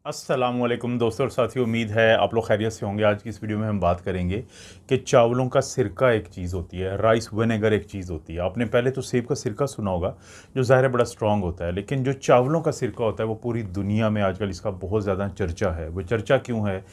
अस्सलामुअलैकुम दोस्तों और साथियों, उम्मीद है आप लोग खैरियत से होंगे। आज की इस वीडियो में हम बात करेंगे कि चावलों का सिरका एक चीज़ होती है, राइस विनेगर एक चीज़ होती है। आपने पहले तो सेब का सिरका सुना होगा, जो ज़ाहिर है बड़ा स्ट्रॉन्ग होता है, लेकिन जो चावलों का सिरका होता है वो पूरी दुनिया में आजकल इसका बहुत ज़्यादा चर्चा है। वो चर्चा क्यों है?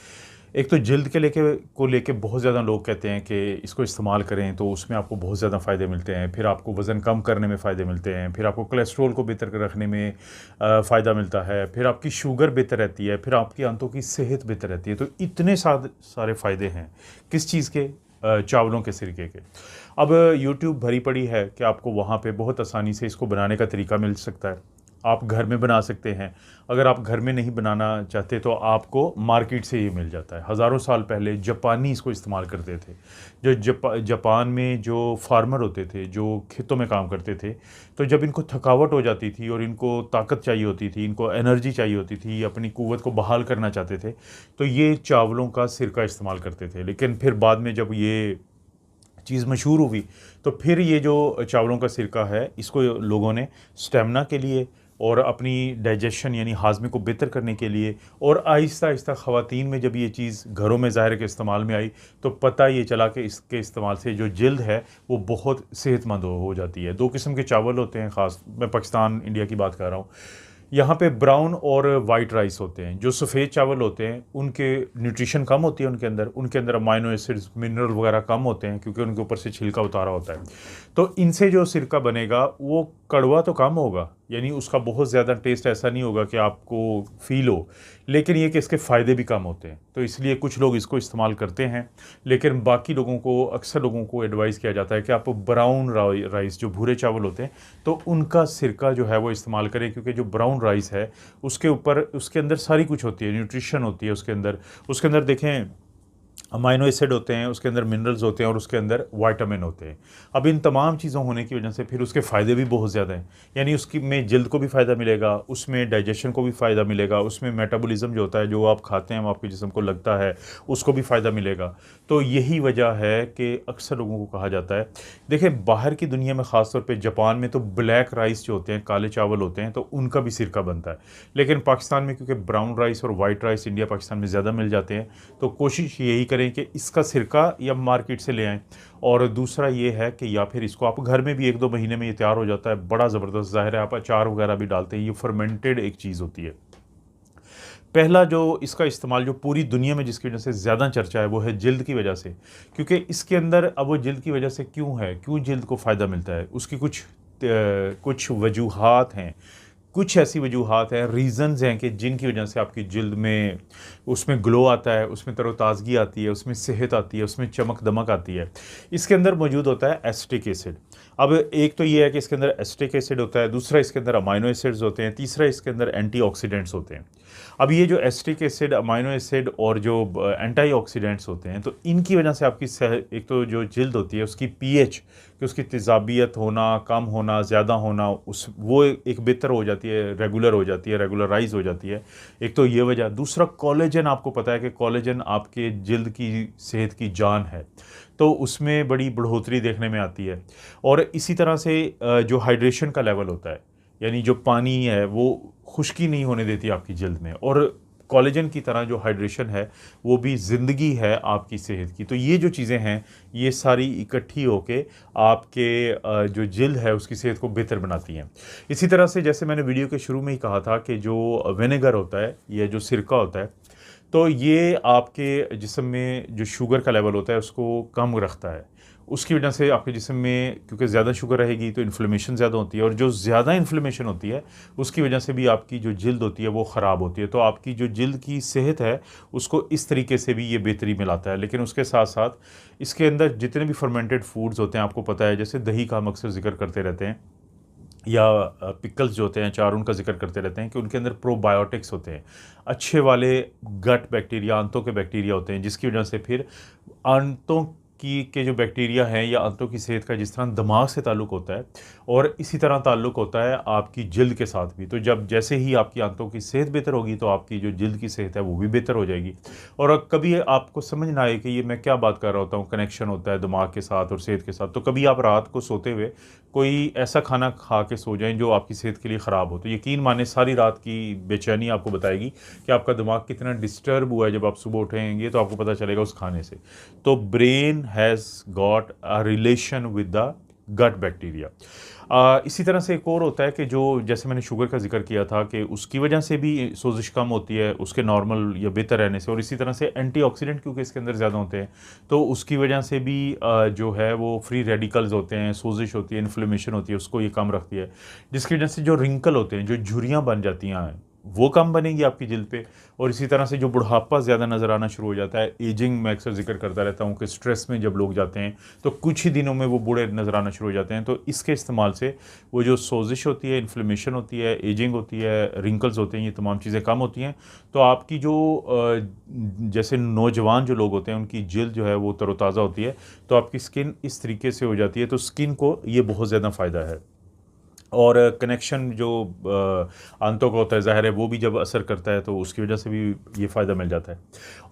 एक तो जल्द के लेके बहुत ज़्यादा लोग कहते हैं कि इसको इस्तेमाल करें तो उसमें आपको बहुत ज़्यादा फ़ायदे मिलते हैं, फिर आपको वज़न कम करने में फ़ायदे मिलते हैं, फिर आपको कोलेस्ट्रॉल को बेहतर रखने में फ़ायदा मिलता है, फिर आपकी शुगर बेहतर रहती है, फिर आपकी आंतों की सेहत बेहतर रहती है। तो इतने सारे फ़ायदे हैं किस चीज़ के? चावलों के सिरके के। अब यूट्यूब भरी पड़ी है कि आपको वहाँ पे बहुत आसानी से इसको बनाने का तरीका मिल सकता है। आप घर में बना सकते हैं। अगर आप घर में नहीं बनाना चाहते तो आपको मार्केट से ये मिल जाता है। हज़ारों साल पहले जापानी इसको इस्तेमाल करते थे। जो जापान में जो फार्मर होते थे, जो खेतों में काम करते थे, तो जब इनको थकावट हो जाती थी और इनको ताकत चाहिए होती थी, इनको एनर्जी चाहिए होती थी, अपनी क़ुव्वत को बहाल करना चाहते थे, तो ये चावलों का सिरका इस्तेमाल करते थे। लेकिन फिर बाद में जब ये चीज़ मशहूर हुई, तो फिर ये जो चावलों का सिरका है, इसको लोगों ने स्टेमिना के लिए और अपनी डाइजेशन यानी हाज़मे को बेहतर करने के लिए, और आहिस्ता आहिस्ता ख़वातीन में जब ये चीज़ घरों में ज़ाहिर के इस्तेमाल में आई, तो पता ये चला कि इसके इस्तेमाल से जो जिल्द है वो बहुत सेहतमंद हो जाती है। दो किस्म के चावल होते हैं, ख़ास मैं पाकिस्तान इंडिया की बात कर रहा हूँ। यहाँ पे ब्राउन और वाइट राइस होते हैं। जो सफ़ेद चावल होते हैं उनके न्यूट्रिशन कम होती है, उनके अंदर अमाइनो एसिड्स, मिनरल वगैरह कम होते हैं, क्योंकि उनके ऊपर से छिलका उतारा होता है। तो इनसे जो सिरका बनेगा वो कड़वा तो कम होगा, यानी उसका बहुत ज़्यादा टेस्ट ऐसा नहीं होगा कि आपको फ़ील हो, लेकिन ये कि इसके फ़ायदे भी कम होते हैं। तो इसलिए कुछ लोग इसको इस्तेमाल करते हैं, लेकिन बाकी लोगों को, अक्सर लोगों को एडवाइस किया जाता है कि आप ब्राउन राइस, जो भूरे चावल होते हैं, तो उनका सिरका जो है वो इस्तेमाल करें, क्योंकि जो ब्राउन राइस है उसके ऊपर, उसके अंदर सारी कुछ होती है, न्यूट्रिशन होती है उसके अंदर देखें, अमाइनो एसिड होते हैं, उसके अंदर मिनरल्स होते हैं और उसके अंदर विटामिन होते हैं। अब इन तमाम चीज़ों होने की वजह से फिर उसके फ़ायदे भी बहुत ज़्यादा हैं। यानी उसकी में जल्द को भी फ़ायदा मिलेगा, उसमें डाइजेशन को भी फ़ायदा मिलेगा, उसमें मेटाबॉलिज्म जो होता है, जो आप खाते हैं वो आपके जिस्म को लगता है, उसको भी फ़ायदा मिलेगा। तो यही वजह है कि अक्सर लोगों को कहा जाता है। देखें, बाहर की दुनिया में, ख़ास तौर पे जापान में, तो ब्लैक राइस जो होते हैं, काले चावल होते हैं, तो उनका भी सिरका बनता है। लेकिन पाकिस्तान में क्योंकि ब्राउन राइस और वाइट राइस इंडिया पाकिस्तान में ज़्यादा मिल जाते हैं, तो कोशिश यही करें कि इसका सिरका या मार्केट से ले आएँ। और दूसरा ये है कि या फिर इसको आप घर में भी 1-2 महीने में ये तैयार हो जाता है, बड़ा ज़बरदस्त। ज़ाहिर है आप अचार वगैरह भी डालते हैं, ये फर्मेंटेड एक चीज़ होती है। पहला जो इसका इस्तेमाल जो पूरी दुनिया में जिसकी वजह से ज़्यादा चर्चा है, वो है जिल्द की वजह से। क्योंकि इसके अंदर, अब वो जिल्द की वजह से क्यों है, क्यों जिल्द को फ़ायदा मिलता है, उसकी कुछ वजूहात हैं। कुछ ऐसी वजूहात हैं, रीज़न्स हैं कि जिनकी वजह से आपकी जिल्द में, उसमें ग्लो आता है, उसमें तरोताज़गी आती है, उसमें सेहत आती है, उसमें चमक-दमक आती है। इसके अंदर मौजूद होता है एसिटिक एसिड। अब एक तो ये है कि इसके अंदर एसिटिक एसिड होता है, दूसरा इसके अंदर अमाइनो एसिड्स होते हैं, तीसरा इसके अंदर एंटीऑक्सीडेंट्स होते हैं। अब ये जो एसिटिक एसिड, अमाइनो एसिड और जो एंटीऑक्सीडेंट्स होते हैं, तो इनकी वजह से आपकी एक तो जो जिल्द होती है उसकी पीएच, कि उसकी तेज़ाबियत होना, कम होना, ज़्यादा होना, उस वो एक बेहतर हो जाती है, रेगुलर हो जाती है, रेगुलराइज हो जाती है। एक तो ये वजह। दूसरा, कोलेजन, आपको पता है कि कोलेजन आपके जिल्द की सेहत की जान है, तो उसमें बड़ी बढ़ोतरी देखने में आती है। और इसी तरह से जो हाइड्रेशन का लेवल होता है, यानी जो पानी है वो खुश्की नहीं होने देती आपकी जिल्द में, और कोलेजन की तरह जो हाइड्रेशन है वो भी ज़िंदगी है आपकी सेहत की। तो ये जो चीज़ें हैं, ये सारी इकट्ठी होके आपके जो जिल्द है उसकी सेहत को बेहतर बनाती हैं। इसी तरह से, जैसे मैंने वीडियो के शुरू में ही कहा था, कि जो विनेगर होता है, ये जो सिरका होता है, तो ये आपके जिस्म में जो शुगर का लेवल होता है उसको कम रखता है। उसकी वजह से आपके जिस्म में, क्योंकि ज़्यादा शुगर रहेगी तो इन्फ्लेमेशन ज़्यादा होती है, और जो ज़्यादा इन्फ्लेमेशन होती है उसकी वजह से भी आपकी जो जिल्द होती है वो ख़राब होती है। तो आपकी जो जिल्द की सेहत है उसको इस तरीके से भी ये बेहतरी में लाता है। लेकिन उसके साथ साथ इसके अंदर जितने भी फर्मेंटेड फूड्स होते हैं, आपको पता है, जैसे दही का हम अक्सर जिक्र करते रहते हैं, या पिकल्स जो होते हैं, अचार, उनका जिक्र करते रहते हैं कि उनके अंदर प्रोबायोटिक्स होते हैं, अच्छे वाले गट बैक्टीरिया, आंतों के बैक्टीरिया होते हैं, जिसकी वजह से फिर आंतों की के जो बैक्टीरिया हैं या आंतों की सेहत का जिस तरह दिमाग से ताल्लुक़ होता है और इसी तरह ताल्लुक़ होता है आपकी जिल्द के साथ भी। तो जब जैसे ही आपकी आंतों की सेहत बेहतर होगी तो आपकी जो जिल्द की सेहत है वो भी बेहतर हो जाएगी। और कभी आपको समझ ना आए कि ये मैं क्या बात कर रहा होता हूँ, कनेक्शन होता है दिमाग के साथ और सेहत के साथ, तो कभी आप रात को सोते हुए कोई ऐसा खाना खा के सो जाएँ जो आपकी सेहत के लिए ख़राब हो, तो यकीन माने सारी रात की बेचैनी आपको बताएगी कि आपका दिमाग कितना डिस्टर्ब हुआ है। जब आप सुबह उठेंगे तो आपको पता चलेगा उस खाने से। तो brain has got a relation with the gut bacteria. इसी तरह से एक और होता है कि जो जैसे मैंने शुगर का जिक्र किया था कि उसकी वजह से भी सोजिश कम होती है उसके नॉर्मल या बेहतर रहने से, और इसी तरह से एंटीऑक्सीडेंट क्योंकि इसके अंदर ज़्यादा होते हैं तो उसकी वजह से भी जो है वो फ्री रेडिकल्स होते हैं, सोजिश होती है, इन्फ्लेमेशन होती है, उसको ये कम रखती है, जिसकी वजह से जो रिंकल होते हैं, जो झुर्रियाँ बन जाती हैं, वो कम बनेंगी आपकी जिल्द पे। और इसी तरह से जो बुढ़ापा ज़्यादा नज़र आना शुरू हो जाता है, एजिंग मैं अक्सर जिक्र करता रहता हूँ कि स्ट्रेस में जब लोग जाते हैं तो कुछ ही दिनों में वो बूढ़े नज़र आना शुरू हो जाते हैं। तो इसके इस्तेमाल से वो जो सोजिश होती है, इन्फ्लेमेशन होती है, एजिंग होती है, रिंकल्स होते हैं, ये तमाम चीज़ें कम होती हैं। तो आपकी जो जैसे नौजवान जो लोग होते हैं उनकी जिल्द जो है वो तरोताज़ा होती है, तो आपकी स्किन इस तरीके से हो जाती है। तो स्किन को ये बहुत ज़्यादा फ़ायदा है। और कनेक्शन जो आंतों का होता है, ज़ाहिर है वो भी जब असर करता है तो उसकी वजह से भी ये फ़ायदा मिल जाता है।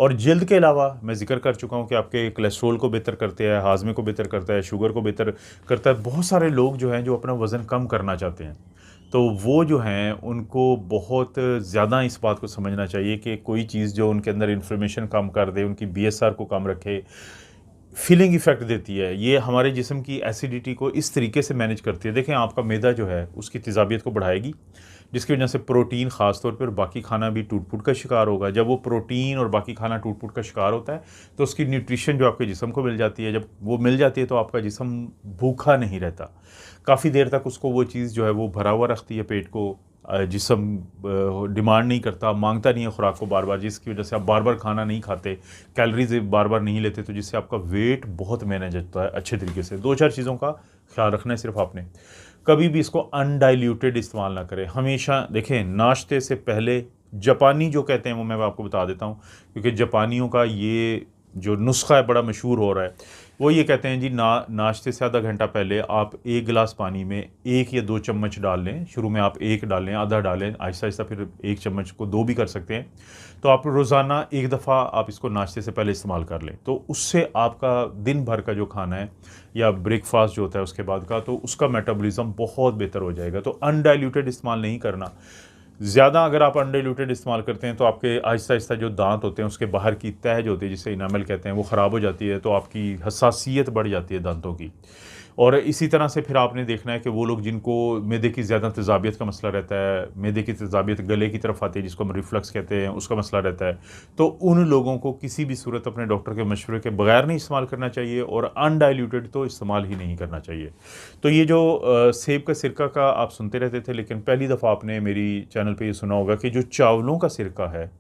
और जिल्द के अलावा मैं ज़िक्र कर चुका हूँ कि आपके कोलेस्ट्रॉल को बेहतर करते हैं, हाज़मे को बेहतर करता है, शुगर को बेहतर करता है। बहुत सारे लोग जो हैं जो अपना वज़न कम करना चाहते हैं, तो वो जो हैं उनको बहुत ज़्यादा इस बात को समझना चाहिए कि कोई चीज़ जो उनके अंदर इन्फ्लेमेशन कम कर दे, उनकी बीएसआर को कम रखे, फीलिंग इफ़ेक्ट देती है, ये हमारे जिस्म की एसिडिटी को इस तरीके से मैनेज करती है। देखें, आपका मैदा जो है उसकी तेज़ाबियत को बढ़ाएगी, जिसकी वजह से प्रोटीन ख़ास तौर पर बाकी खाना भी टूट-फूट का शिकार होगा। जब वो प्रोटीन और बाकी खाना टूट-फूट का शिकार होता है तो उसकी न्यूट्रिशन जो आपके जिस्म को मिल जाती है, जब वो मिल जाती है तो आपका जिस्म भूखा नहीं रहता। काफ़ी देर तक उसको वो चीज़ जो है वो भरा हुआ रखती है पेट को, जिस्म डिमांड नहीं करता, मांगता नहीं है खुराक को बार-बार, जिसकी वजह से आप बार-बार खाना नहीं खाते, कैलोरीज़ बार-बार नहीं लेते, तो जिससे आपका वेट बहुत मैनेज होता है अच्छे तरीके से। 2-4 चीज़ों का ख्याल रखना है सिर्फ आपने। कभी भी इसको अनडाइल्यूटेड इस्तेमाल ना करें। हमेशा देखें, नाश्ते से पहले जापानी जो कहते हैं वो मैं आपको बता देता हूँ, क्योंकि जापानियों का ये जो नुस्खा है बड़ा मशहूर हो रहा है। वो ये कहते हैं जी, नाश्ते से आधा घंटा पहले आप 1 गिलास पानी में 1 या 2 चम्मच डाल लें। शुरू में आप 1 डालें, आधा डालें, आहिस्ता-आहिस्ता फिर 1 चम्मच को 2 भी कर सकते हैं। तो आप रोज़ाना 1 दफ़ा आप इसको नाश्ते से पहले इस्तेमाल कर लें, तो उससे आपका दिन भर का जो खाना है या ब्रेकफ़ास्ट जो होता है उसके बाद का, तो उसका मेटाबॉलिज़्म बहुत बेहतर हो जाएगा। तो अनडाइल्यूटेड इस्तेमाल नहीं करना। ज़्यादा अगर आप अनडाइल्यूटेड इस्तेमाल करते हैं तो आपके आहिस्ता-आहिस्ता जो दाँत होते हैं उसके बाहर की तह जो होती है, जिसे इनामल कहते हैं, वो ख़राब हो जाती है, तो आपकी हसासियत बढ़ जाती है दाँतों की। और इसी तरह से फिर आपने देखना है कि वो लोग जिनको मैदे की ज़्यादा तेज़ाबियत का मसला रहता है, मैदे की तेज़ाबियत गले की तरफ आती है जिसको हम रिफ्लक्स कहते हैं, उसका मसला रहता है, तो उन लोगों को किसी भी सूरत अपने डॉक्टर के मशवरे के बगैर नहीं इस्तेमाल करना चाहिए, और अनडाइल्यूटेड तो इस्तेमाल ही नहीं करना चाहिए। तो ये जो सेब का सिरका का आप सुनते रहते थे, लेकिन पहली दफ़ा आपने मेरी चैनल पे ये सुना होगा कि जो चावलों का सिरका है,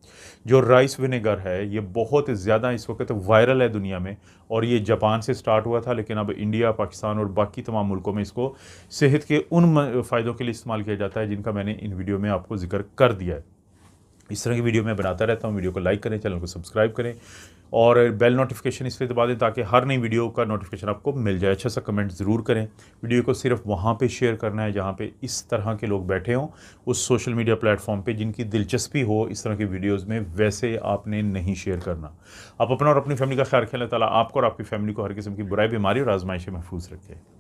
जो राइस विनेगर है, ये बहुत ज़्यादा इस वक्त वायरल है दुनिया में। और ये जापान से स्टार्ट हुआ था, लेकिन अब इंडिया, पाकिस्तान और बाकी तमाम मुल्कों में इसको सेहत के उन फ़ायदों के लिए इस्तेमाल किया जाता है जिनका मैंने इन वीडियो में आपको ज़िक्र कर दिया है। इस तरह की वीडियो मैं बनाता रहता हूँ। वीडियो को लाइक करें, चैनल को सब्सक्राइब करें और बेल नोटिफिकेशन इसलिए दबा दें ताकि हर नई वीडियो का नोटिफिकेशन आपको मिल जाए। अच्छा सा कमेंट ज़रूर करें। वीडियो को सिर्फ वहाँ पे शेयर करना है जहाँ पे इस तरह के लोग बैठे हों, उस सोशल मीडिया प्लेटफॉर्म पे जिनकी दिलचस्पी हो इस तरह की वीडियोज़ में, वैसे आपने नहीं शेयर करना। आप अपना और अपनी फैमिली का ख्याल रखें। अल्लाह ताला आपको और आपकी फैमिली को हर किस्म की बुराई, बीमारी और आजमाइश से महफूज रखे।